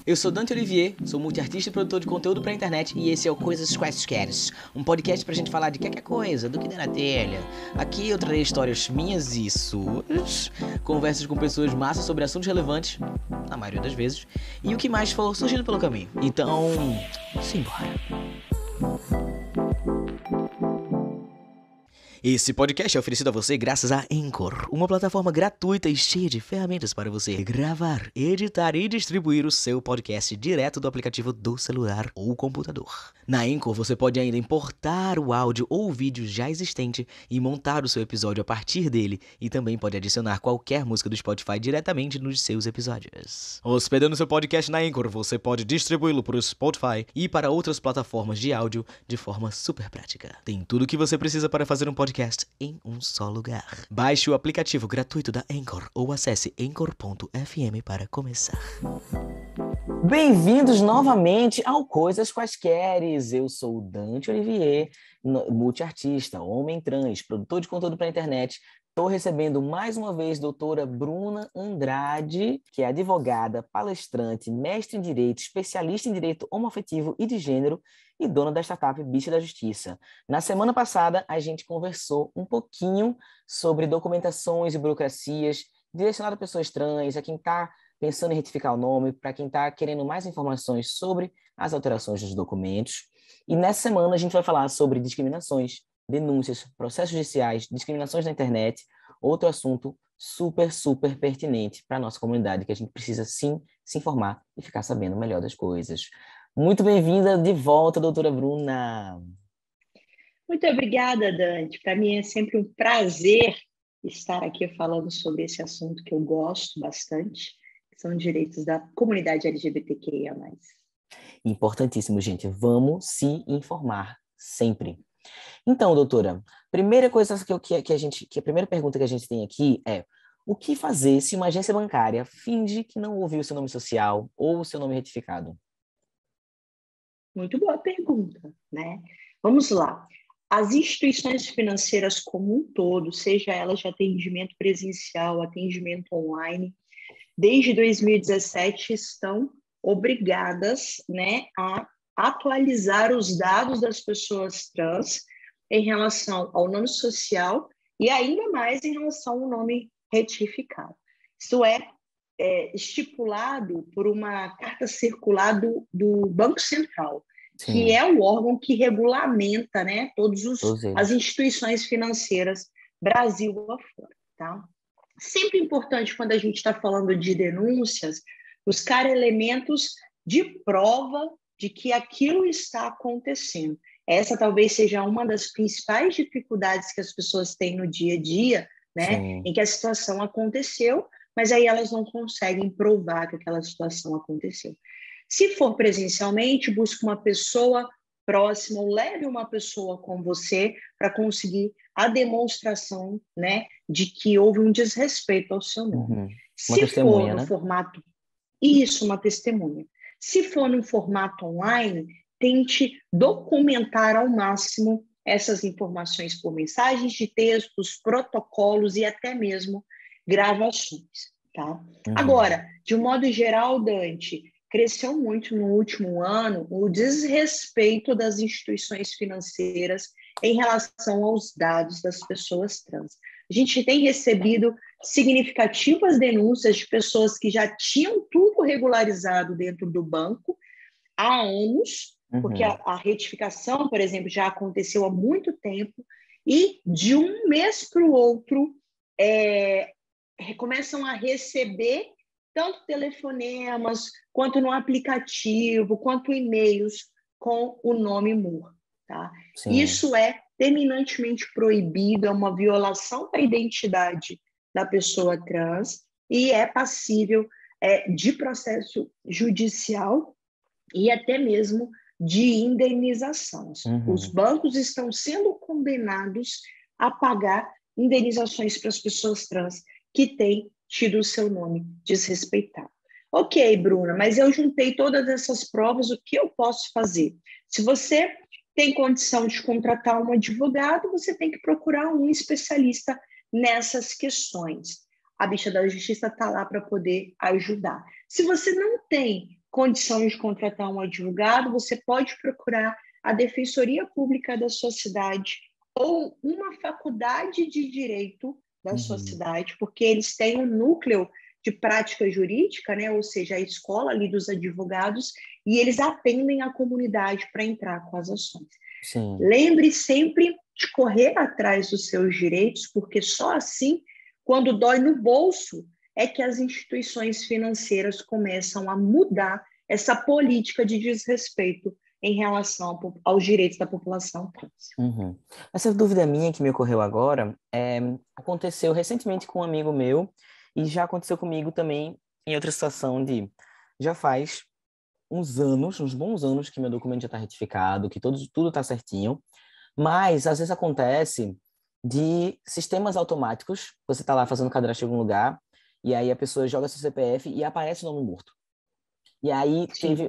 Eu sou Dante Olivier, sou multiartista e produtor de conteúdo pra internet e esse é o Coisas Quaisqueres, um podcast pra gente falar de qualquer coisa, do que der na telha. Aqui eu trarei histórias minhas e suas, conversas com pessoas massas sobre assuntos relevantes, na maioria das vezes, e o que mais for surgindo pelo caminho. Então, simbora. Esse podcast é oferecido a você graças a Anchor, uma plataforma gratuita e cheia de ferramentas para você gravar, editar e distribuir o seu podcast direto do aplicativo do celular ou computador. Na Anchor você pode ainda importar o áudio ou o vídeo já existente e montar o seu episódio a partir dele, e também pode adicionar qualquer música do Spotify diretamente nos seus episódios. Hospedando seu podcast na Anchor, você pode distribuí-lo para o Spotify e para outras plataformas de áudio de forma super prática. Tem tudo o que você precisa para fazer um podcast em um só lugar. Baixe o aplicativo gratuito da Anchor ou acesse anchor.fm para começar. Bem-vindos novamente ao Coisas Quaisqueres. Eu sou o Dante Olivier, multiartista, homem trans, produtor de conteúdo para a internet. Estou recebendo mais uma vez a doutora Bruna Andrade, que é advogada, palestrante, mestre em Direito, especialista em Direito Homoafetivo e de Gênero e dona da startup Bicha da Justiça. Na semana passada, a gente conversou um pouquinho sobre documentações e burocracias direcionado a pessoas trans, a quem está pensando em retificar o nome, para quem está querendo mais informações sobre as alterações dos documentos. E nessa semana a gente vai falar sobre discriminações, denúncias, processos judiciais, discriminações na internet, outro assunto super, super pertinente para a nossa comunidade, que a gente precisa sim se informar e ficar sabendo melhor das coisas. Muito bem-vinda de volta, doutora Bruna. Muito obrigada, Dante. Para mim é sempre um prazer estar aqui falando sobre esse assunto que eu gosto bastante, que são direitos da comunidade LGBTQIA+. Importantíssimo, gente. Vamos se informar sempre. Então, doutora, primeira coisa que a primeira pergunta que a gente tem aqui é: o que fazer se uma agência bancária finge que não ouviu o seu nome social ou o seu nome retificado? Muito boa pergunta, né? Vamos lá. As instituições financeiras como um todo, seja elas de atendimento presencial, atendimento online, desde 2017 estão obrigadas, né, a atualizar os dados das pessoas trans em relação ao nome social e ainda mais em relação ao nome retificado. Isso é estipulado por uma carta circular do Banco Central, Sim. Que é o órgão que regulamenta, né, Todos as instituições financeiras Brasil afora, tá? Sempre importante quando a gente está falando de denúncias, buscar elementos de prova de que aquilo está acontecendo. Essa talvez seja uma das principais dificuldades que as pessoas têm no dia a dia, né? Sim. Em que a situação aconteceu, mas aí elas não conseguem provar que aquela situação aconteceu. Se for presencialmente, busque uma pessoa próxima, ou leve uma pessoa com você para conseguir a demonstração, né, de que houve um desrespeito ao seu nome. Uma Se testemunha, for no né? formato... Isso, uma testemunha. Se for no formato online, tente documentar ao máximo essas informações por mensagens de textos, protocolos e até mesmo gravações, tá? Agora, de um modo geral, Dante, cresceu muito no último ano o desrespeito das instituições financeiras em relação aos dados das pessoas trans. A gente tem recebido significativas denúncias de pessoas que já tinham tudo regularizado dentro do banco há anos, porque a retificação, por exemplo, já aconteceu há muito tempo, e de um mês para o outro começam a receber tanto telefonemas, quanto no aplicativo, quanto e-mails com o nome MUR. Tá? Isso é terminantemente proibido, é uma violação da identidade da pessoa trans e é passível de processo judicial e até mesmo de indenização. Os bancos estão sendo condenados a pagar indenizações para as pessoas trans que têm tido o seu nome desrespeitado. Ok, Bruna, mas eu juntei todas essas provas, o que eu posso fazer? Se você tem condição de contratar um advogado, você tem que procurar um especialista nessas questões. A Bicha da Justiça está lá para poder ajudar. Se você não tem condição de contratar um advogado, você pode procurar a Defensoria Pública da sua cidade ou uma faculdade de direito da sua cidade, porque eles têm um núcleo de prática jurídica, né? Ou seja, a escola ali dos advogados, e eles atendem a comunidade para entrar com as ações. Sim. Lembre sempre de correr atrás dos seus direitos, porque só assim, quando dói no bolso, é que as instituições financeiras começam a mudar essa política de desrespeito em relação aos direitos da população trans. Essa dúvida minha que me ocorreu agora aconteceu recentemente com um amigo meu e já aconteceu comigo também em outra situação já faz uns bons anos que meu documento já está retificado, que tudo está certinho, mas às vezes acontece de sistemas automáticos, você está lá fazendo cadastro em algum lugar, e aí a pessoa joga seu CPF e aparece o nome morto. E aí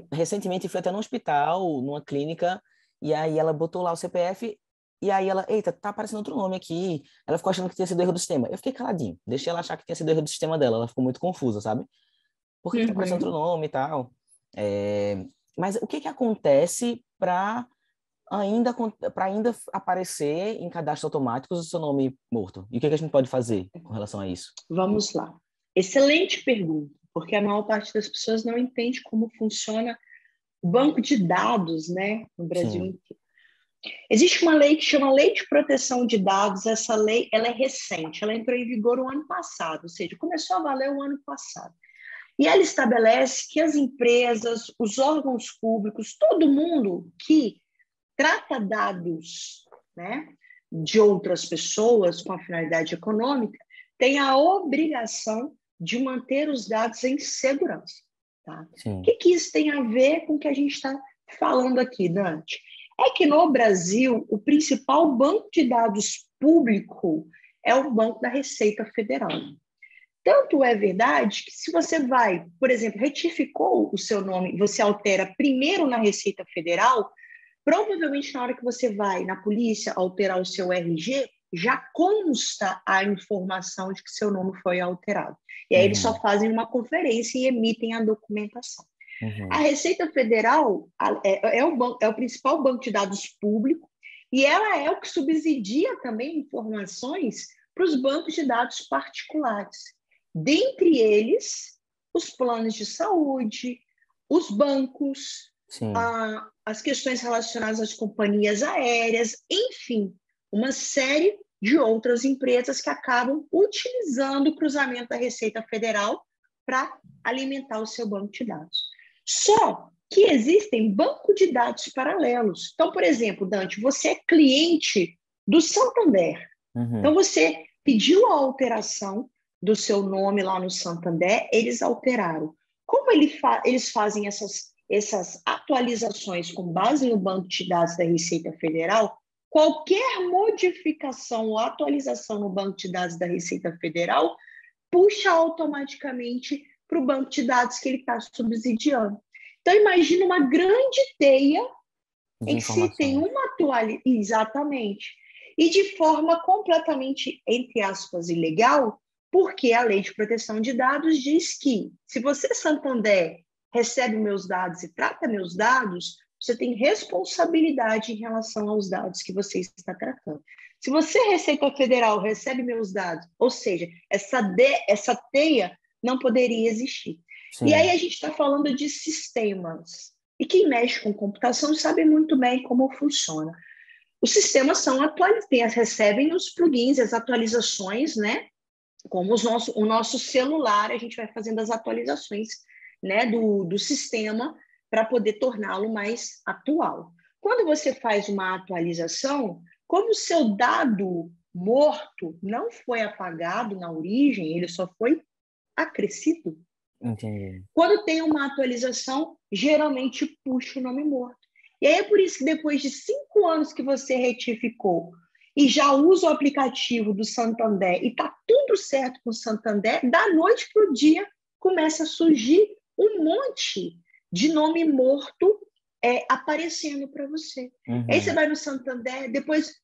recentemente fui até num hospital, numa clínica, e aí ela botou lá o CPF, e aí ela, eita, tá aparecendo outro nome aqui. Ela ficou achando que tinha sido erro do sistema. Eu fiquei caladinho, deixei ela achar que tinha sido erro do sistema dela, ela ficou muito confusa, sabe? Por que tá aparecendo outro nome e tal? Mas o que acontece para ainda aparecer em cadastros automáticos o seu nome morto? E o que a gente pode fazer com relação a isso? Vamos lá. Excelente pergunta, porque a maior parte das pessoas não entende como funciona o banco de dados, né, no Brasil inteiro. Existe uma lei que chama Lei de Proteção de Dados. Essa lei, ela é recente, ela entrou em vigor o ano passado, ou seja, começou a valer o ano passado. E ela estabelece que as empresas, os órgãos públicos, todo mundo que trata dados, né, de outras pessoas com a finalidade econômica tem a obrigação de manter os dados em segurança. Tá? O que isso tem a ver com o que a gente está falando aqui, Dante? É que no Brasil, o principal banco de dados público é o Banco da Receita Federal. Tanto é verdade que se você vai, por exemplo, retificou o seu nome, você altera primeiro na Receita Federal, provavelmente na hora que você vai na polícia alterar o seu RG, já consta a informação de que seu nome foi alterado. E aí eles só fazem uma conferência e emitem a documentação. A Receita Federal é o principal banco de dados público e ela é o que subsidia também informações para os bancos de dados particulares. Dentre eles, os planos de saúde, os bancos, as questões relacionadas às companhias aéreas, enfim, uma série de outras empresas que acabam utilizando o cruzamento da Receita Federal para alimentar o seu banco de dados. Só que existem bancos de dados paralelos. Então, por exemplo, Dante, você é cliente do Santander. Então, você pediu a alteração do seu nome lá no Santander, eles alteraram. Como eles fazem essas atualizações com base no banco de dados da Receita Federal, qualquer modificação ou atualização no banco de dados da Receita Federal puxa automaticamente para o banco de dados que ele está subsidiando. Então, imagina uma grande teia em que se tem uma atualização. Exatamente. E de forma completamente, entre aspas, ilegal, porque a Lei de Proteção de Dados diz que, se você, Santander, recebe meus dados e trata meus dados, você tem responsabilidade em relação aos dados que você está tratando. Se você, Receita Federal, recebe meus dados, ou seja, essa teia não poderia existir. Sim. E aí a gente está falando de sistemas. E quem mexe com computação sabe muito bem como funciona. Os sistemas são recebem os plugins, as atualizações, né? Como o nosso celular, a gente vai fazendo as atualizações, né, do sistema para poder torná-lo mais atual. Quando você faz uma atualização, como o seu dado morto não foi apagado na origem, ele só foi acrescido. Entendi. Quando tem uma atualização, geralmente puxa o nome morto. E aí é por isso que depois de 5 anos que você retificou e já usa o aplicativo do Santander e está tudo certo com o Santander, da noite para o dia começa a surgir um monte de nome morto aparecendo para você. Aí você vai no Santander, depois,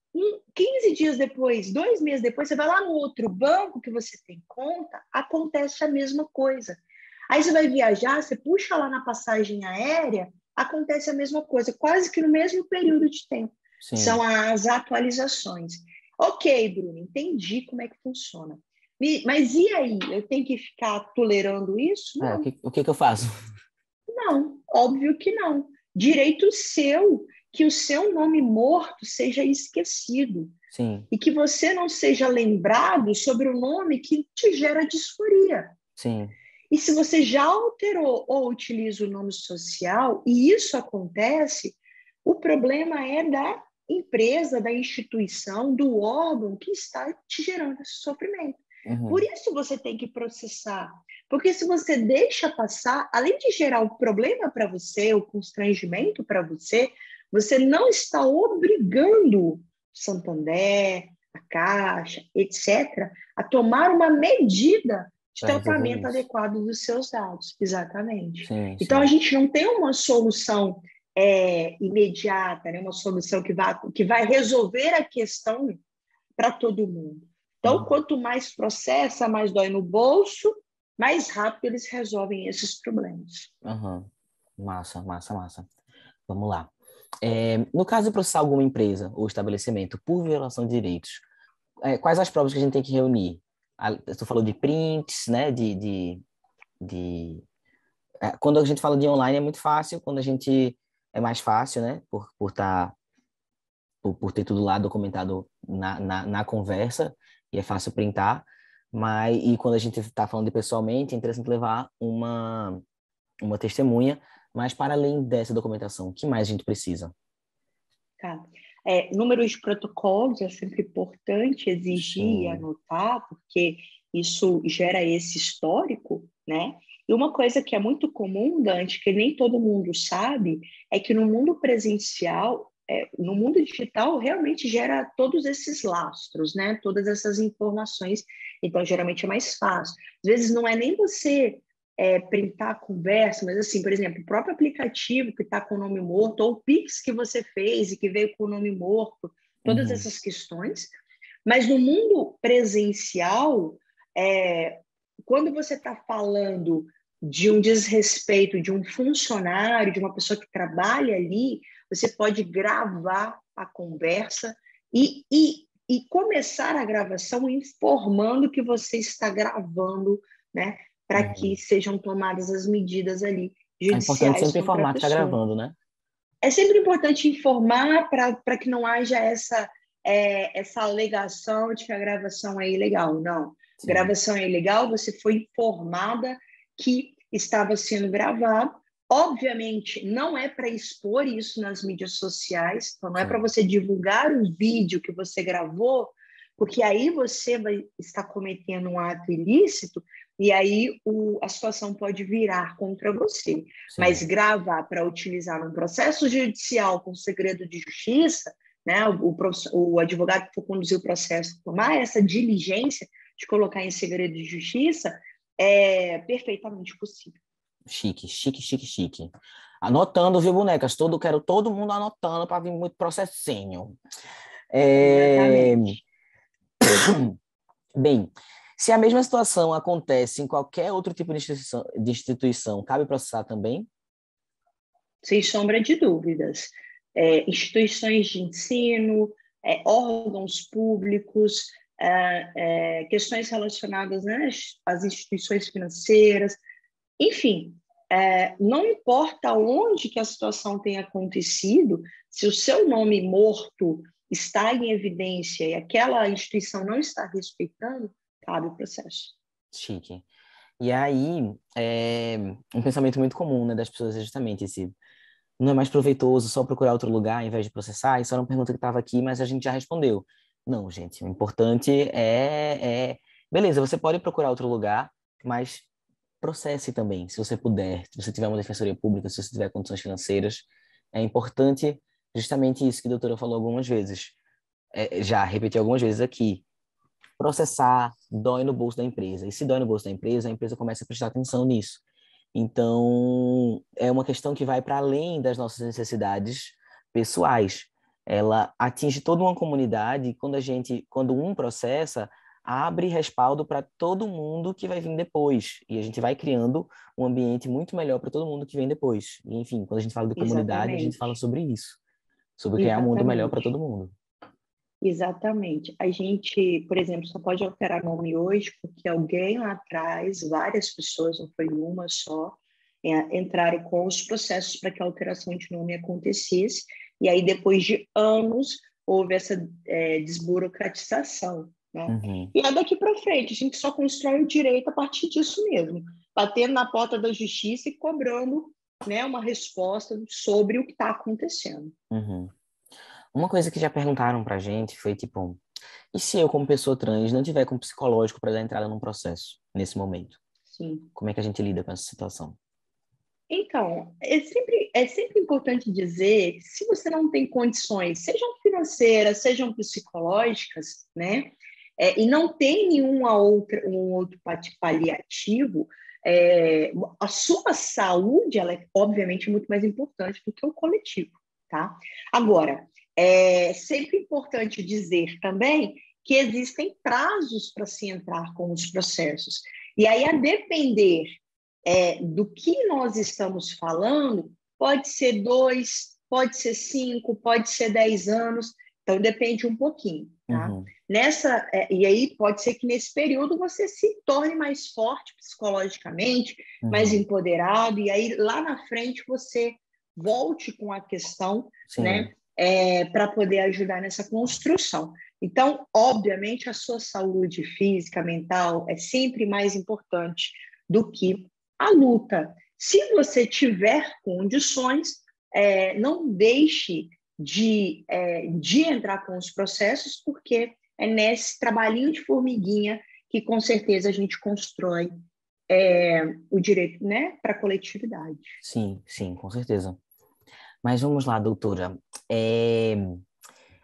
15 dias depois, 2 meses depois, você vai lá no outro banco que você tem conta, acontece a mesma coisa. Aí você vai viajar, você puxa lá na passagem aérea, acontece a mesma coisa, quase que no mesmo período de tempo. Sim. São as atualizações. Ok, Bruno, entendi como é que funciona. Mas e aí? Eu tenho que ficar tolerando isso? Não. O que eu faço? Não, óbvio que não. Direito seu que o seu nome morto seja esquecido. Sim. E que você não seja lembrado sobre o nome que te gera disforia. Sim. E se você já alterou ou utiliza o nome social, e isso acontece, o problema é da empresa, da instituição, do órgão que está te gerando esse sofrimento. Uhum. Por isso você tem que processar. Porque se você deixa passar, além de gerar o problema para você, o constrangimento para você, você não está obrigando Santander, a Caixa, etc., a tomar uma medida de tratamento adequado dos seus dados. Exatamente. Sim, então, sim. a gente não tem uma solução imediata, né? Uma solução que vai resolver a questão para todo mundo. Então, quanto mais processa, mais dói no bolso, mais rápido eles resolvem esses problemas. Uhum. Massa, massa, massa. Vamos lá. No caso de processar alguma empresa ou estabelecimento por violação de direitos, quais as provas que a gente tem que reunir? Tu falou de prints, né? Quando a gente fala de online é muito fácil, quando a gente é mais fácil, né? Por ter tudo lá documentado na conversa, e é fácil printar, e quando a gente está falando de pessoalmente, é interessante levar uma testemunha, mas para além dessa documentação, o que mais a gente precisa? Tá. Números de protocolos é sempre importante exigir e anotar, porque isso gera esse histórico, né? E uma coisa que é muito comum, Dante, que nem todo mundo sabe, é que no mundo presencial, no mundo digital, realmente gera todos esses lastros, né? Todas essas informações. Então, geralmente é mais fácil. Às vezes não é nem você printar a conversa, mas assim, por exemplo, o próprio aplicativo que está com o nome morto, ou o Pix que você fez e que veio com o nome morto, todas essas questões. Mas no mundo presencial, quando você está falando de um desrespeito de um funcionário, de uma pessoa que trabalha ali, você pode gravar a conversa e começar a gravação informando que você está gravando, né? Para que sejam tomadas as medidas ali judiciais. É importante sempre informar que está gravando, né? É sempre importante informar para que não haja essa alegação de que a gravação é ilegal. Não. Sim. Gravação é ilegal, você foi informada que estava sendo gravado. Obviamente, não é para expor isso nas mídias sociais, então não é para você divulgar o vídeo que você gravou, porque aí você vai estar cometendo um ato ilícito e aí a situação pode virar contra você. Sim. Mas gravar para utilizar num processo judicial com segredo de justiça, né, o advogado que for conduzir o processo tomar essa diligência de colocar em segredo de justiça é perfeitamente possível. Chique, chique, chique, chique. Anotando, viu, bonecas? Quero todo mundo anotando para vir muito processinho. Exatamente. Bem, se a mesma situação acontece em qualquer outro tipo de instituição, cabe processar também? Sem sombra de dúvidas. Instituições de ensino, órgãos públicos, questões relacionadas, né, às instituições financeiras, enfim, não importa onde que a situação tenha acontecido, se o seu nome morto está em evidência e aquela instituição não está respeitando, cabe o processo. Chique. E aí, um pensamento muito comum, né, das pessoas é justamente esse: não é mais proveitoso só procurar outro lugar ao invés de processar? Isso era uma pergunta que estava aqui, mas a gente já respondeu. Não, gente, o importante beleza, você pode procurar outro lugar, mas processe também, se você puder, se você tiver uma defensoria pública, se você tiver condições financeiras. É importante justamente isso que a doutora falou algumas vezes. Já repeti algumas vezes aqui. Processar dói no bolso da empresa. E se dói no bolso da empresa, a empresa começa a prestar atenção nisso. Então, é uma questão que vai para além das nossas necessidades pessoais. Ela atinge toda uma comunidade. Quando um processa, abre respaldo para todo mundo que vai vir depois. E a gente vai criando um ambiente muito melhor para todo mundo que vem depois. E, enfim, quando a gente fala de comunidade, a gente fala Exatamente. sobre isso. Sobre criar um mundo melhor para Exatamente. todo mundo. Exatamente. A gente, por exemplo, só pode alterar nome hoje porque alguém lá atrás, várias pessoas, não foi uma só, entraram com os processos para que a alteração de nome acontecesse. E aí, depois de anos, houve essa desburocratização, né? Uhum. E é daqui para frente, a gente só constrói o direito a partir disso mesmo, batendo na porta da justiça e cobrando, né, uma resposta sobre o que está acontecendo. Uhum. Uma coisa que já perguntaram pra gente foi tipo, e se eu, como pessoa trans, não tiver com psicológico para dar entrada num processo nesse momento? Sim. Como é que a gente lida com essa situação? Então, é sempre importante dizer que se você não tem condições, sejam financeiras, sejam psicológicas, né, e não tem um outro paliativo, a sua saúde, ela é obviamente muito mais importante do que o coletivo, tá? Agora, é sempre importante dizer também que existem prazos para se entrar com os processos. E aí, a depender do que nós estamos falando, pode ser 2, pode ser 5, pode ser 10 anos, então depende um pouquinho, tá? Uhum. E aí pode ser que nesse período você se torne mais forte psicologicamente, mais Uhum. empoderado, e aí lá na frente você volte com a questão, Sim. né, para poder ajudar nessa construção. Então, obviamente, a sua saúde física, mental é sempre mais importante do que a luta. Se você tiver condições, não deixe de entrar com os processos, porque é nesse trabalhinho de formiguinha que, com certeza, a gente constrói o direito, né, para a coletividade. Sim, sim, com certeza. Mas vamos lá, doutora. É,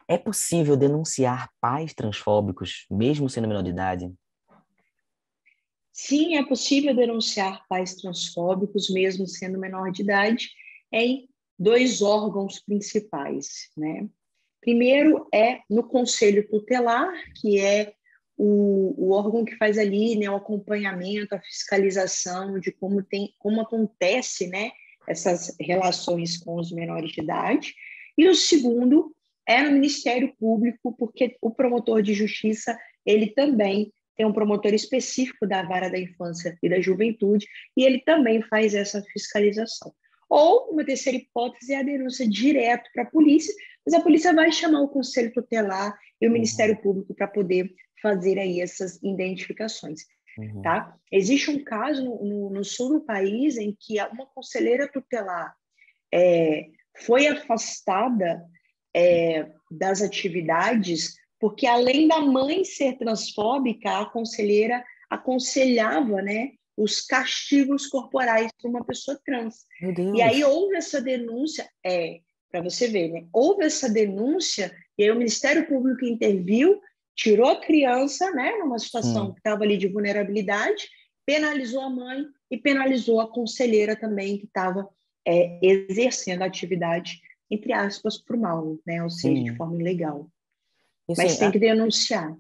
é possível denunciar pais transfóbicos, mesmo sendo menor de idade? Sim, é possível denunciar pais transfóbicos, mesmo sendo menor de idade, em 2 órgãos principais, né? Primeiro é no Conselho Tutelar, que é o órgão que faz ali, né, o acompanhamento, a fiscalização de como acontece, né, essas relações com os menores de idade. E o segundo é no Ministério Público, porque o promotor de justiça, ele também tem um promotor específico da Vara da Infância e da Juventude, e ele também faz essa fiscalização. Ou, uma terceira hipótese, é a denúncia direto para a polícia, mas a polícia vai chamar o Conselho Tutelar e o Uhum. Ministério Público para poder fazer aí essas identificações. Uhum. Tá? Existe um caso no sul do país em que uma conselheira tutelar foi afastada das atividades porque, além da mãe ser transfóbica, a conselheira aconselhava, né, os castigos corporais para uma pessoa trans. Meu E aí Deus. houve essa denúncia, para você ver, né? Houve essa denúncia, e aí o Ministério Público interviu, tirou a criança, né, numa situação Sim, que estava ali de vulnerabilidade, penalizou a mãe e penalizou a conselheira também, que estava exercendo a atividade, entre aspas, por mal, né? Ou seja, de sim. forma ilegal. E assim, Mas tem que denunciar.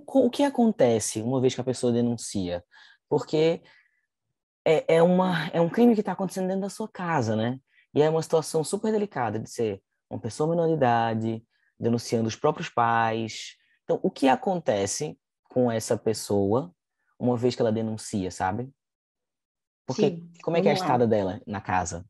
o que acontece uma vez que a pessoa denuncia? Porque é um crime que está acontecendo dentro da sua casa, né? E é uma situação super delicada de ser uma pessoa menor de idade, denunciando os próprios pais. Então, o que acontece com essa pessoa uma vez que ela denuncia, sabe? Porque Sim, como é que é a vamos lá. estada dela na casa?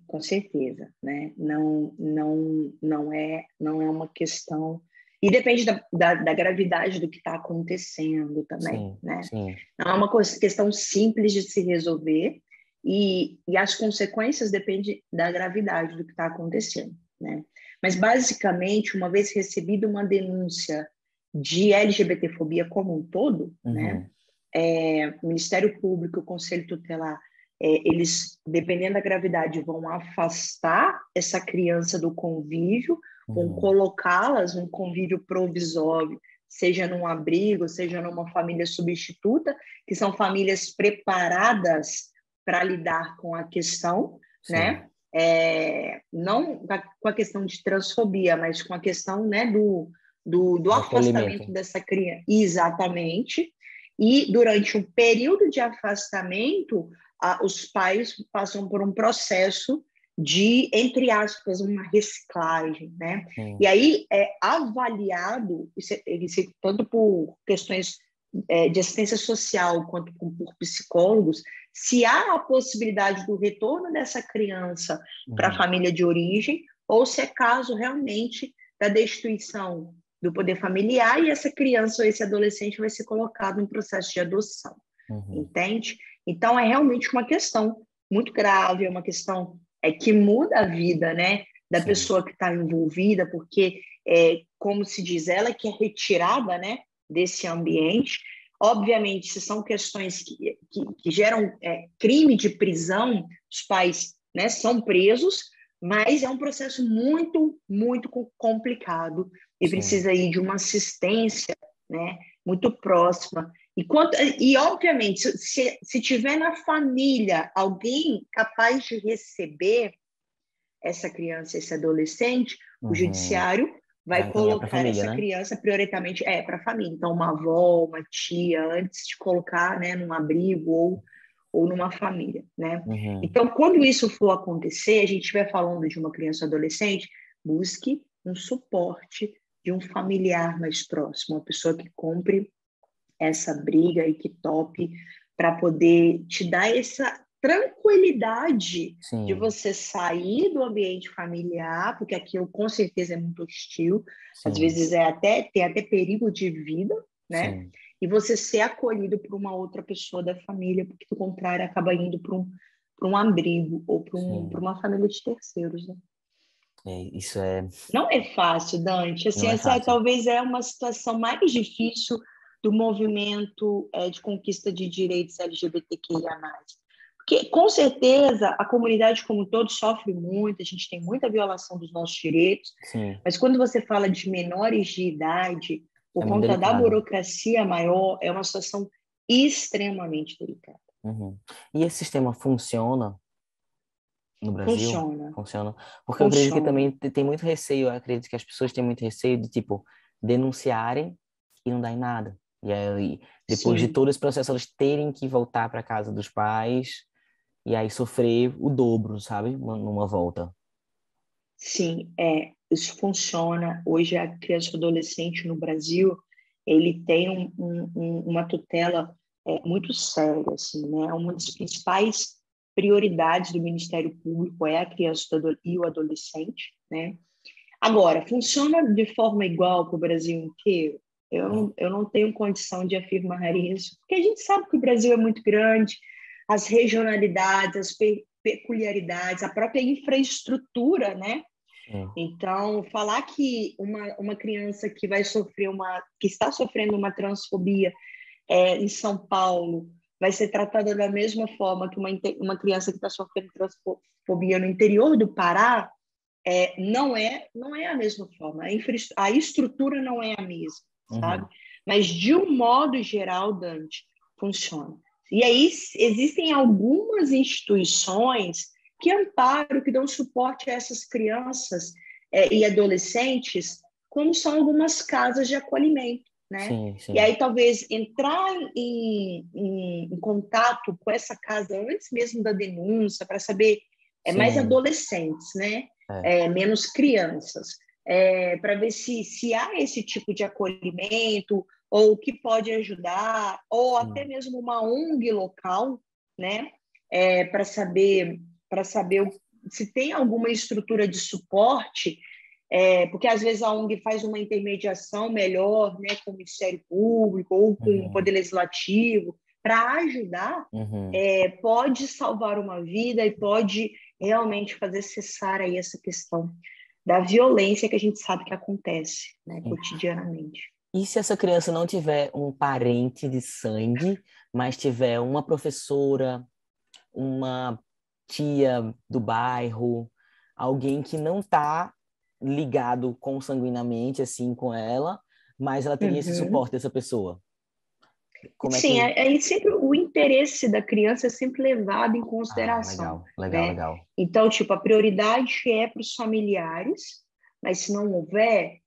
Com certeza, né? Não é uma questão. E depende da gravidade do que está acontecendo também, Sim, né? sim. Não é uma questão simples de se resolver e as consequências dependem da gravidade do que está acontecendo, né? Mas, basicamente, uma vez recebida uma denúncia de LGBTfobia como um todo, né? Uhum, O Ministério Público, o Conselho Tutelar, eles, dependendo da gravidade, vão afastar essa criança do convívio, vão uhum, colocá-las num convívio provisório, seja num abrigo, seja numa família substituta, que são famílias preparadas para lidar com a questão, sim. né? Não com a questão de transfobia, mas com a questão, né, do afastamento dessa criança. Exatamente. E durante um período de afastamento, os pais passam por um processo de, entre aspas, uma reciclagem, né? E aí é avaliado, tanto por questões de assistência social quanto por psicólogos, se há a possibilidade do retorno dessa criança para a família de origem, ou se é caso realmente da destituição do poder familiar e essa criança ou esse adolescente vai ser colocado em processo de adoção, entende? Então, é realmente uma questão muito grave, é uma questão que muda a vida, né, da pessoa que está envolvida, porque, como se diz, ela que é retirada, né, desse ambiente. Obviamente, se são questões que geram crime de prisão, os pais, né, são presos, mas é um processo muito, muito complicado e precisa aí de uma assistência, né, muito próxima. E obviamente, se tiver na família alguém capaz de receber essa criança, esse adolescente, o judiciário vai colocar família, essa criança prioritariamente para a família. Então, uma avó, uma tia, antes de colocar, né, num abrigo ou numa família, né? Então, quando isso for acontecer, a gente estiver falando de uma criança ou adolescente, busque um suporte de um familiar mais próximo, uma pessoa que compre essa briga e que tope para poder te dar essa tranquilidade de você sair do ambiente familiar, porque aquilo com certeza é muito hostil, às vezes tem até perigo de vida, né? E você ser acolhido por uma outra pessoa da família, porque do contrário acaba indo para um abrigo ou para uma família de terceiros, né? Isso é... Não é fácil, Dante. Assim, essa talvez é uma situação mais difícil do movimento de conquista de direitos LGBTQIA+. Porque, com certeza, a comunidade como um todo sofre muito, a gente tem muita violação dos nossos direitos, mas quando você fala de menores de idade, por conta da burocracia maior, é uma situação extremamente delicada. E esse sistema funciona no Brasil? Funciona. Porque eu acredito que também tem muito receio, eu acredito que as pessoas têm muito receio de, tipo, denunciarem e não dar em nada. E aí, depois de todo esse processo, elas terem que voltar para casa dos pais e aí sofrer o dobro, sabe? Numa volta. Sim, isso funciona. Hoje, a criança e adolescente no Brasil, ele tem uma tutela muito séria, assim, né? Uma das principais prioridades do Ministério Público é a criança e o adolescente, né? Agora, funciona de forma igual para o Brasil inteiro? Eu não tenho condição de afirmar isso, porque a gente sabe que o Brasil é muito grande, as regionalidades, as peculiaridades, a própria infraestrutura, né? Então, falar que uma criança que que está sofrendo uma transfobia em São Paulo vai ser tratada da mesma forma que uma criança que está sofrendo transfobia no interior do Pará, não é a mesma forma. A estrutura não é a mesma, sabe? Mas, de um modo geral, Dante, funciona. E aí existem algumas instituições que amparam, que dão suporte a essas crianças e adolescentes, como são algumas casas de acolhimento, né? E aí talvez entrar em contato com essa casa antes mesmo da denúncia, para saber mais adolescentes, né? Menos crianças, para ver se há esse tipo de acolhimento ou o que pode ajudar, ou até mesmo uma ONG local, né? Para saber se tem alguma estrutura de suporte, porque às vezes a ONG faz uma intermediação melhor, né, com o Ministério Público ou com o Poder Legislativo, para ajudar, pode salvar uma vida e pode realmente fazer cessar aí essa questão da violência que a gente sabe que acontece, né, cotidianamente. E se essa criança não tiver um parente de sangue, mas tiver uma professora, uma tia do bairro, alguém que não está ligado consanguinamente assim com ela, mas ela teria esse suporte dessa pessoa? Sim, aí sempre o interesse da criança é sempre levado em consideração. Legal. Então, tipo, a prioridade é para os familiares, mas se não houver,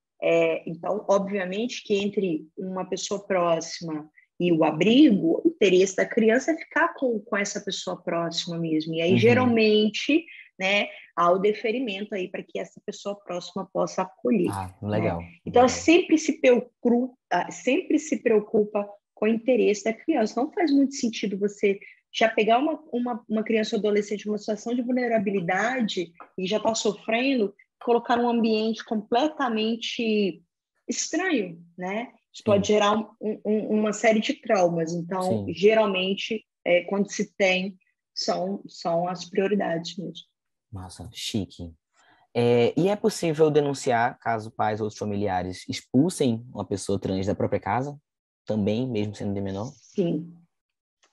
Então, obviamente que entre uma pessoa próxima e o abrigo, o interesse da criança é ficar com essa pessoa próxima mesmo. E aí, geralmente, né, há o deferimento aí para que essa pessoa próxima possa acolher. Legal. Né? Então, legal. sempre se preocupa com o interesse da criança. Não faz muito sentido você já pegar uma criança ou adolescente numa situação de vulnerabilidade e já está sofrendo, colocar num ambiente completamente estranho, né? Isso pode gerar uma série de traumas. Então, geralmente, quando se tem, são as prioridades mesmo. Massa, chique. E é possível denunciar caso pais ou outros familiares expulsem uma pessoa trans da própria casa? Também, mesmo sendo de menor? Sim.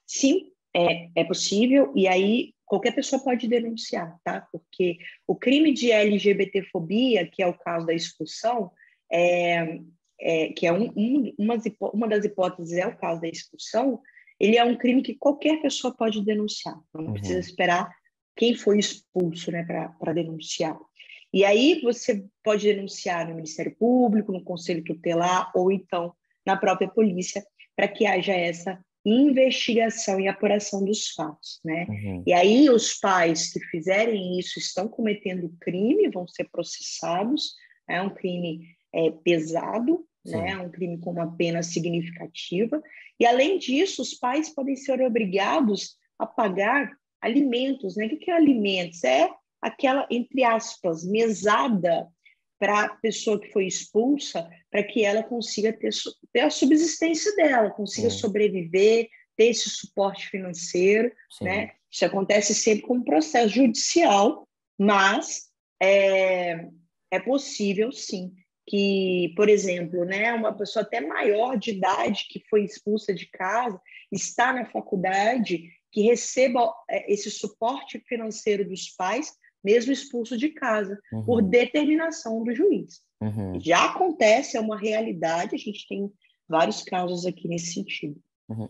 Sim, é possível. E aí, qualquer pessoa pode denunciar, tá? Porque o crime de LGBTfobia, que é o caso da expulsão, que é uma das hipóteses é o caso da expulsão, ele é um crime que qualquer pessoa pode denunciar. Não precisa esperar quem foi expulso, né, para denunciar. E aí você pode denunciar no Ministério Público, no Conselho Tutelar ou então na própria polícia, para que haja essa investigação e apuração dos fatos, né? E aí os pais que fizerem isso estão cometendo crime, vão ser processados, é um crime pesado, né? Um crime com uma pena significativa. E além disso, os pais podem ser obrigados a pagar alimentos, né? O que é alimentos? É aquela, entre aspas, mesada para a pessoa que foi expulsa, para que ela consiga ter a subsistência dela, consiga sobreviver, ter esse suporte financeiro, né? Isso acontece sempre com um processo judicial, mas é possível, sim, que, por exemplo, né, uma pessoa até maior de idade que foi expulsa de casa, está na faculdade, que receba esse suporte financeiro dos pais, mesmo expulso de casa, por determinação do juiz. Já acontece, é uma realidade, a gente tem vários casos aqui nesse sentido.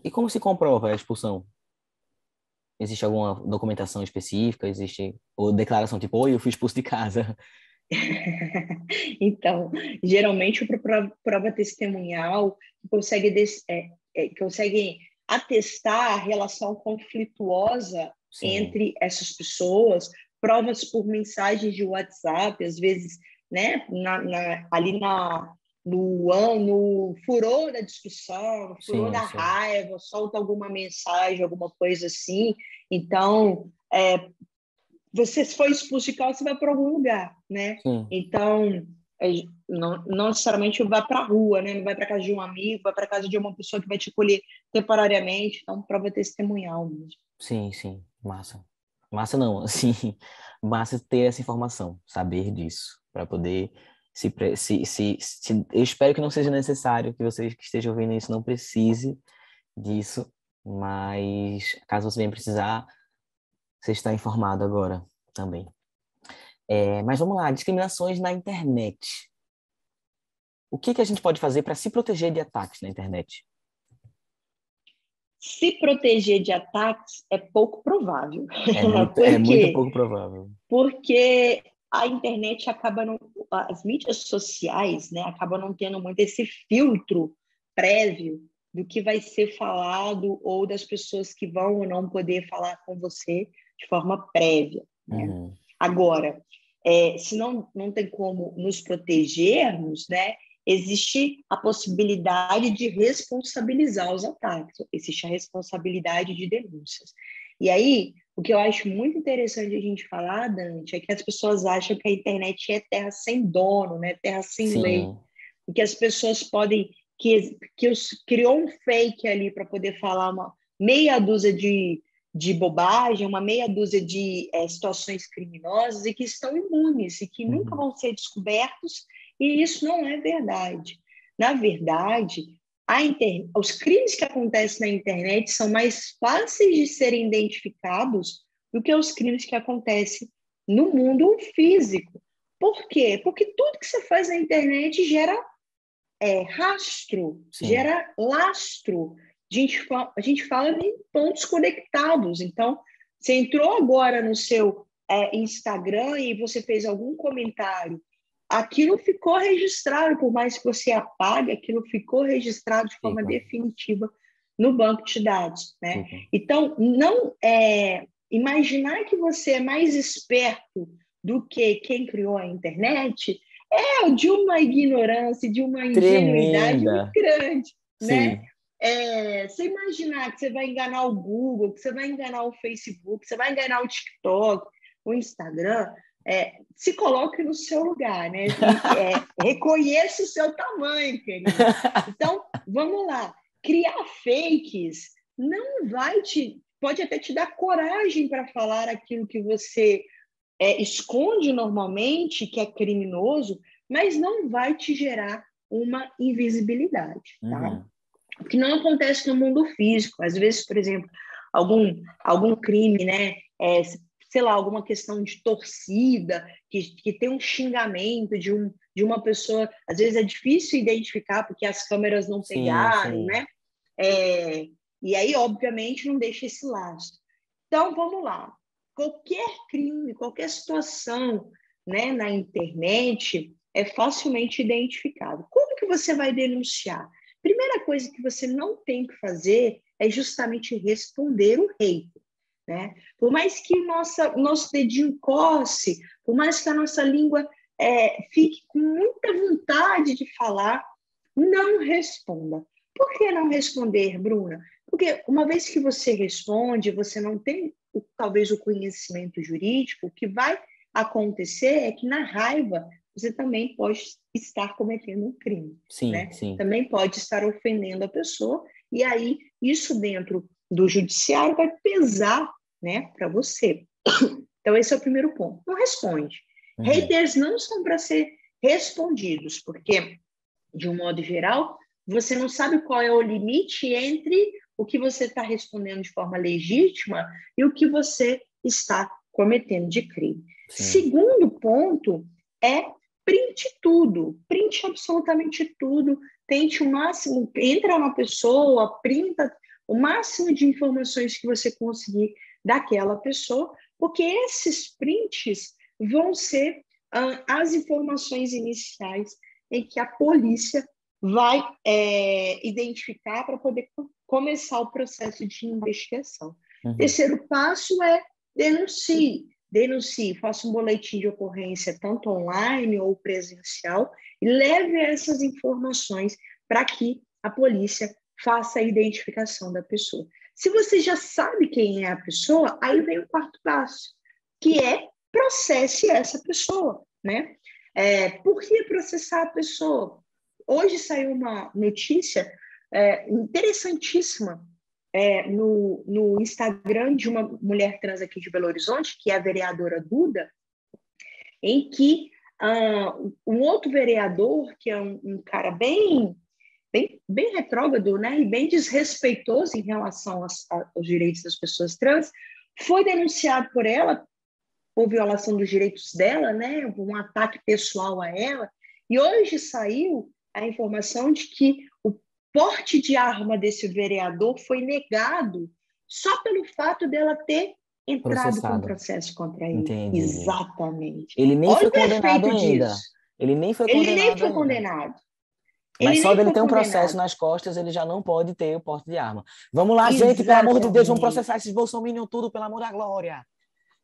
E como se comprova a expulsão? Existe alguma documentação específica? Existe ou declaração tipo, oi, eu fui expulso de casa? Então, geralmente a prova testemunhal consegue atestar a relação conflituosa entre essas pessoas, provas por mensagens de WhatsApp, às vezes, né, no furor da discussão, no furor da raiva, solta alguma mensagem, alguma coisa assim. Então, você foi expulso de casa, você vai para algum lugar, né? Então, não necessariamente vai para a rua, né? Não vai para casa de um amigo, vai para casa de uma pessoa que vai te acolher temporariamente. Então, prova testemunhal mesmo. Sim, massa. Massa não, assim, massa ter essa informação, saber disso, para poder eu espero que não seja necessário, que vocês que estejam ouvindo isso não precise disso, mas caso você venha precisar, você está informado agora também. Mas vamos lá, discriminações na internet. O que a gente pode fazer para se proteger de ataques na internet? Se proteger de ataques é pouco provável. É muito pouco provável. Porque a internet as mídias sociais, né, acabam não tendo muito esse filtro prévio do que vai ser falado ou das pessoas que vão ou não poder falar com você de forma prévia. Né? Agora, se não tem como nos protegermos, né, existe a possibilidade de responsabilizar os ataques, existe a responsabilidade de denúncias. E aí, o que eu acho muito interessante a gente falar, Dante, é que as pessoas acham que a internet é terra sem dono, né? Terra sem lei. E que as pessoas podem... que criou um fake ali para poder falar uma meia dúzia de bobagem, uma meia dúzia de situações criminosas e que estão imunes e que nunca vão ser descobertos, e isso não é verdade. Na verdade, os crimes que acontecem na internet são mais fáceis de serem identificados do que os crimes que acontecem no mundo físico. Por quê? Porque tudo que você faz na internet gera rastro, gera lastro. A gente fala em pontos conectados. Então, você entrou agora no seu Instagram e você fez algum comentário aquilo ficou registrado, por mais que você apague, aquilo ficou registrado de forma definitiva no banco de dados, né? Então, não imaginar que você é mais esperto do que quem criou a internet é de uma ignorância, de uma ingenuidade muito grande, né? Você imaginar que você vai enganar o Google, que você vai enganar o Facebook, que você vai enganar o TikTok, o Instagram, se coloque no seu lugar, né? Reconheça o seu tamanho, querido. Então, vamos lá. Criar fakes não vai pode até te dar coragem para falar aquilo que você esconde normalmente, que é criminoso, mas não vai te gerar uma invisibilidade, tá? O que não acontece no mundo físico. Às vezes, por exemplo, algum crime, né? Sei lá, alguma questão de torcida, que tem um xingamento de uma pessoa, às vezes é difícil identificar porque as câmeras não pegaram, né? E aí, obviamente, não deixa esse lastro. Então, vamos lá. Qualquer crime, qualquer situação, né, na internet é facilmente identificado. Como que você vai denunciar? Primeira coisa que você não tem que fazer é justamente responder o hater, né? Por mais que o nosso dedinho coce, por mais que a nossa língua fique com muita vontade de falar, não responda. Por que não responder, Bruna? Porque uma vez que você responde, você não tem talvez o conhecimento jurídico, o que vai acontecer é que na raiva você também pode estar cometendo um crime, né? Também pode estar ofendendo a pessoa, e aí isso dentro do judiciário vai pesar, né, para você. Então, esse é o primeiro ponto. Não responde. Haters não são para ser respondidos, porque, de um modo geral, você não sabe qual é o limite entre o que você está respondendo de forma legítima e o que você está cometendo de crime. Segundo ponto é printe tudo, printe absolutamente tudo, tente o máximo, entra na pessoa, printa o máximo de informações que você conseguir daquela pessoa, porque esses prints vão ser as informações iniciais em que a polícia vai identificar para poder começar o processo de investigação. Terceiro passo é denuncie. Denuncie, faça um boletim de ocorrência, tanto online ou presencial, e leve essas informações para que a polícia faça a identificação da pessoa. Se você já sabe quem é a pessoa, aí vem o quarto passo, que é processe essa pessoa, né? Por que processar a pessoa? Hoje saiu uma notícia interessantíssima no Instagram de uma mulher trans aqui de Belo Horizonte, que é a vereadora Duda, em que um outro vereador, que é um cara bem retrógrado, né, e bem desrespeitoso em relação aos direitos das pessoas trans, foi denunciado por ela por violação dos direitos dela, né, um ataque pessoal a ela, e hoje saiu a informação de que o porte de arma desse vereador foi negado só pelo fato dela ter entrado com um processo contra ele. Entendi. Exatamente. Ele nem Olha foi condenado ainda. Disso. Ele nem foi condenado. Mas só dele ter um processo nas costas, ele já não pode ter o porte de arma. Vamos lá, gente, pelo amor de Deus, vamos processar esses bolsominions tudo, pelo amor da glória.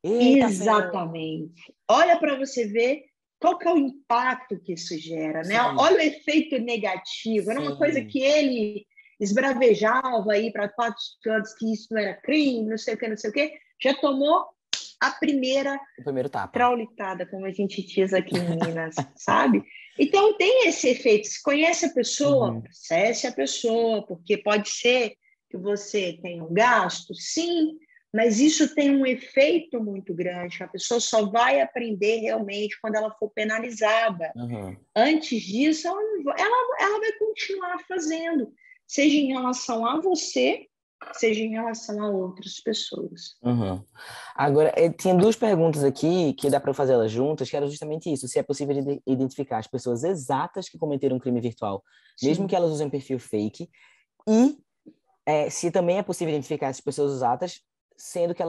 Eita, exatamente. Senhor. Olha para você ver qual que é o impacto que isso gera, né? Olha o efeito negativo. Era uma coisa que ele esbravejava aí para quatro cantos que isso não era crime, não sei o que. Já tomou o primeiro tapa. traulitada, como a gente diz aqui em Minas, sabe? Então, tem esse efeito. Se conhece a pessoa, processe a pessoa, porque pode ser que você tenha um gasto, sim, mas isso tem um efeito muito grande. A pessoa só vai aprender realmente quando ela for penalizada. Antes disso, ela vai continuar fazendo, seja em relação a você, seja em relação a outras pessoas. Agora, tinha duas perguntas aqui, que dá para fazer elas juntas, que era justamente isso, se é possível identificar as pessoas exatas que cometeram um crime virtual, mesmo que elas usem um perfil fake, e se também é possível identificar essas pessoas exatas, sendo que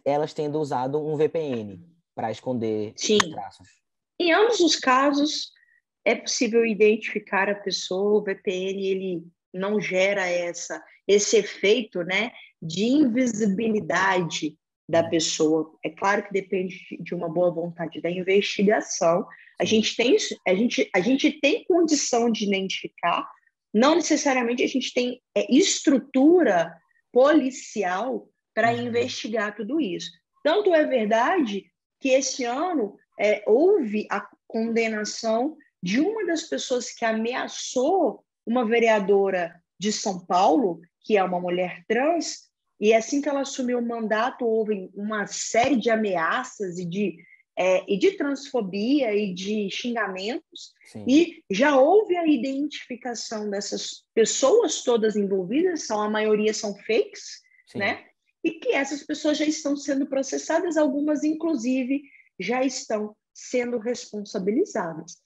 elas tendo usado um VPN para esconder os traços. Em ambos os casos, é possível identificar a pessoa. O VPN ele não gera esse efeito, né, de invisibilidade da pessoa. É claro que depende de uma boa vontade da investigação. A gente tem condição de identificar, não necessariamente a gente tem estrutura policial para investigar tudo isso. Tanto é verdade que esse ano houve a condenação de uma das pessoas que ameaçou uma vereadora de São Paulo, que é uma mulher trans, e assim que ela assumiu o mandato, houve uma série de ameaças e de transfobia e de xingamentos, Sim. e já houve a identificação dessas pessoas todas envolvidas, a maioria são fakes, Sim. né? E que essas pessoas já estão sendo processadas, algumas, inclusive, já estão sendo responsabilizadas.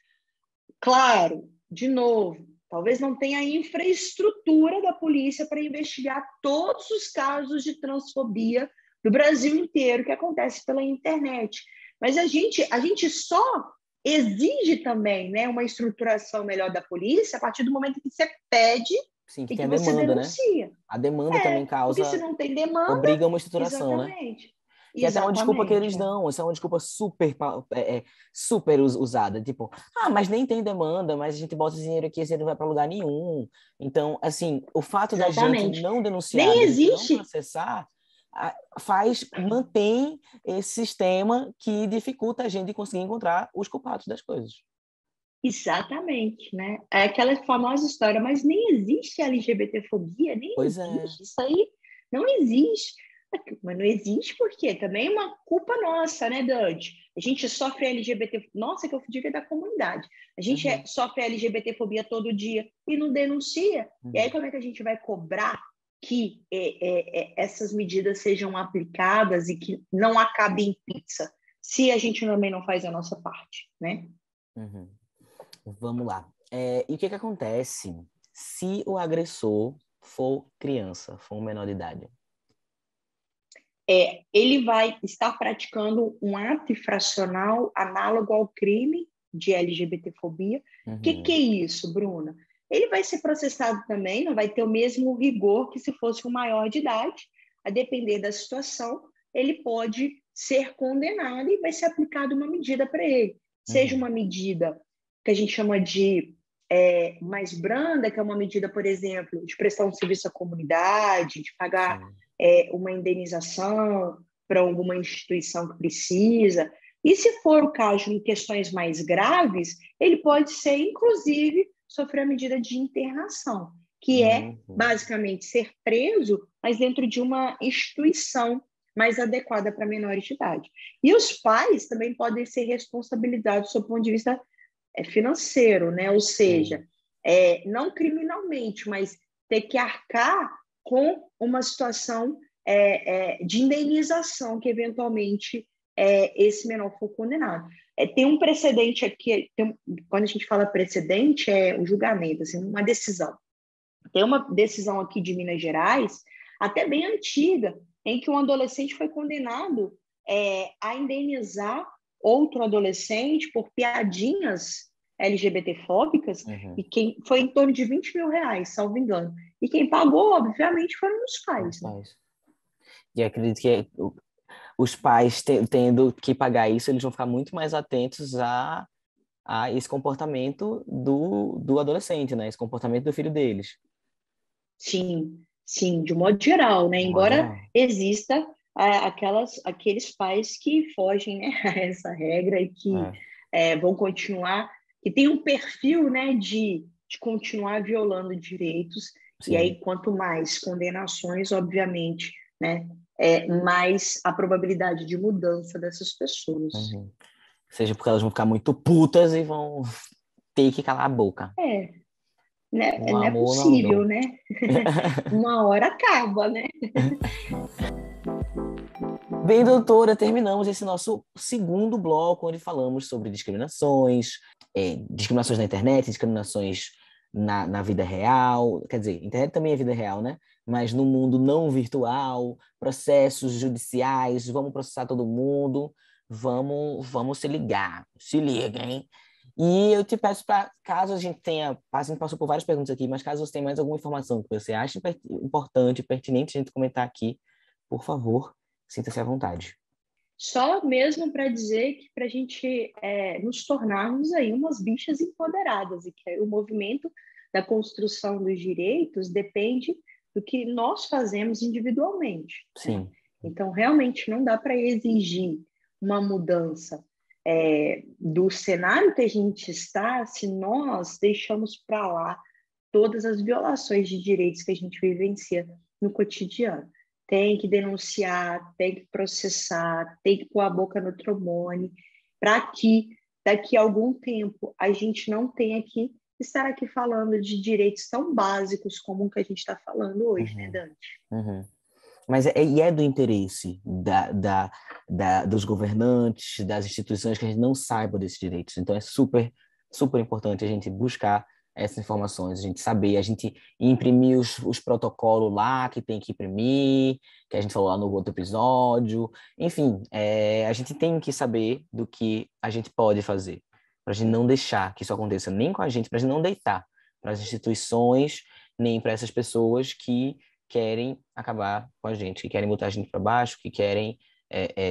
Claro, de novo, talvez não tenha a infraestrutura da polícia para investigar todos os casos de transfobia do Brasil inteiro que acontece pela internet. Mas a gente só exige também, né, uma estruturação melhor da polícia a partir do momento que você pede. Sim, que E tem a que você demanda, né? denuncia. A demanda também Porque se causa, não tem demanda, obriga uma estruturação, né? exatamente. Que é até uma desculpa que eles Exatamente. dão, essa é uma desculpa super usada, tipo, mas nem tem demanda, mas a gente bota esse dinheiro aqui e ele não vai para lugar nenhum. Então, assim, o fato da gente Exatamente. não denunciar, Nem da gente não existe. processar, mantém esse sistema que dificulta a gente conseguir encontrar os culpados das coisas. Exatamente, né? É aquela famosa história, mas nem existe LGBTfobia, nem Pois é. existe. Isso aí não existe. Mas não existe porque também é uma culpa nossa, né, Dante? A gente sofre LGBT. Nossa, que eu digo da comunidade. A gente sofre LGBTfobia todo dia e não denuncia. E aí, como é que a gente vai cobrar que essas medidas sejam aplicadas e que não acabe em pizza, se a gente também não faz a nossa parte, né? Uhum. Vamos lá. E o que acontece se o agressor for criança, for um menor de idade? Ele vai estar praticando um ato infracional análogo ao crime de LGBTfobia. O que é isso, Bruna? Ele vai ser processado também, não vai ter o mesmo rigor que se fosse um maior de idade. A depender da situação, ele pode ser condenado e vai ser aplicada uma medida para ele. Seja uma medida que a gente chama de mais branda, que é uma medida, por exemplo, de prestar um serviço à comunidade, de pagar uma indenização para alguma instituição que precisa. E se for o caso em questões mais graves, ele pode ser, inclusive, sofrer a medida de internação, que é basicamente ser preso, mas dentro de uma instituição mais adequada para menores de idade. E os pais também podem ser responsabilizados sob o ponto de vista financeiro, né? Ou seja, não criminalmente, mas ter que arcar com uma situação de indenização que, eventualmente, esse menor for condenado. Tem um precedente aqui, quando a gente fala precedente, é um julgamento, assim, uma decisão. Tem uma decisão aqui de Minas Gerais, até bem antiga, em que um adolescente foi condenado a indenizar outro adolescente por piadinhas LGBTfóbicas, e quem foi em torno de R$ 20.000, salvo engano. E quem pagou, obviamente, foram os pais. Né? E acredito que os pais, tendo que pagar isso, eles vão ficar muito mais atentos a esse comportamento do adolescente, né? Esse comportamento do filho deles. Sim, sim, de modo geral, né? Embora exista aqueles pais que fogem, né, a essa regra e que vão continuar, que tem um perfil, né, de continuar violando direitos. Sim. E aí, quanto mais condenações, obviamente, né, mais a probabilidade de mudança dessas pessoas. Seja porque elas vão ficar muito putas e vão ter que calar a boca. Né? Não é possível, né? Uma hora acaba, né? Bem, doutora, terminamos esse nosso segundo bloco, onde falamos sobre discriminações na internet, discriminações na vida real, quer dizer, internet também é vida real, né? Mas no mundo não virtual, processos judiciais, vamos processar todo mundo. vamos se ligar. Se liga, hein? E eu te peço para, caso a gente passou por várias perguntas aqui, mas caso você tenha mais alguma informação que você acha importante, pertinente a gente comentar aqui, por favor, sinta-se à vontade. Só mesmo para dizer que para a gente nos tornarmos aí umas bichas empoderadas, e que o movimento da construção dos direitos depende do que nós fazemos individualmente. Sim. Né? Então, realmente, não dá para exigir uma mudança do cenário que a gente está se nós deixamos para lá todas as violações de direitos que a gente vivencia no cotidiano. Tem que denunciar, tem que processar, tem que pôr a boca no trombone, para que daqui a algum tempo a gente não tenha que estar aqui falando de direitos tão básicos como o que a gente está falando hoje, né, Dante? Mas é do interesse dos governantes, das instituições, que a gente não saiba desses direitos. Então é super, super importante a gente buscar essas informações, a gente saber, a gente imprimir os protocolos lá que tem que imprimir, que a gente falou lá no outro episódio. Enfim, a gente tem que saber do que a gente pode fazer, para a gente não deixar que isso aconteça nem com a gente, para a gente não deitar para as instituições, nem para essas pessoas que querem acabar com a gente, que querem botar a gente para baixo, que querem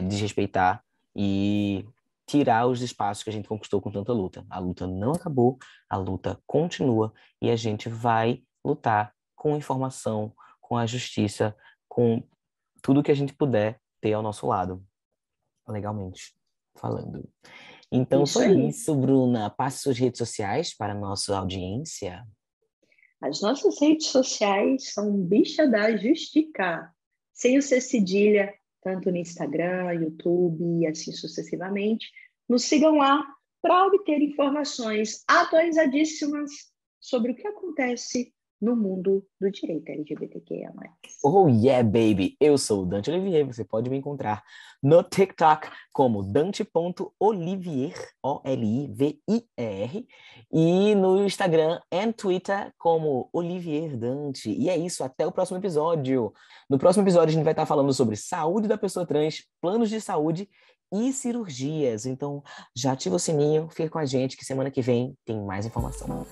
desrespeitar e tirar os espaços que a gente conquistou com tanta luta. A luta não acabou, a luta continua e a gente vai lutar com informação, com a justiça, com tudo que a gente puder ter ao nosso lado, legalmente falando. Então foi isso, Bruna. Passe suas redes sociais para a nossa audiência. As nossas redes sociais são Bicha da Justica, sem o C cedilha, tanto no Instagram, YouTube e assim sucessivamente. Nos sigam lá para obter informações atualizadíssimas sobre o que acontece no mundo do direito LGBTQIA+. Oh yeah, baby! Eu sou o Dante Olivier, você pode me encontrar no TikTok como dante.olivier, Olivier, e no Instagram e Twitter como Olivier Dante. E é isso, até o próximo episódio. No próximo episódio a gente vai estar falando sobre saúde da pessoa trans, planos de saúde e cirurgias. Então já ativa o sininho, fica com a gente que semana que vem tem mais informação.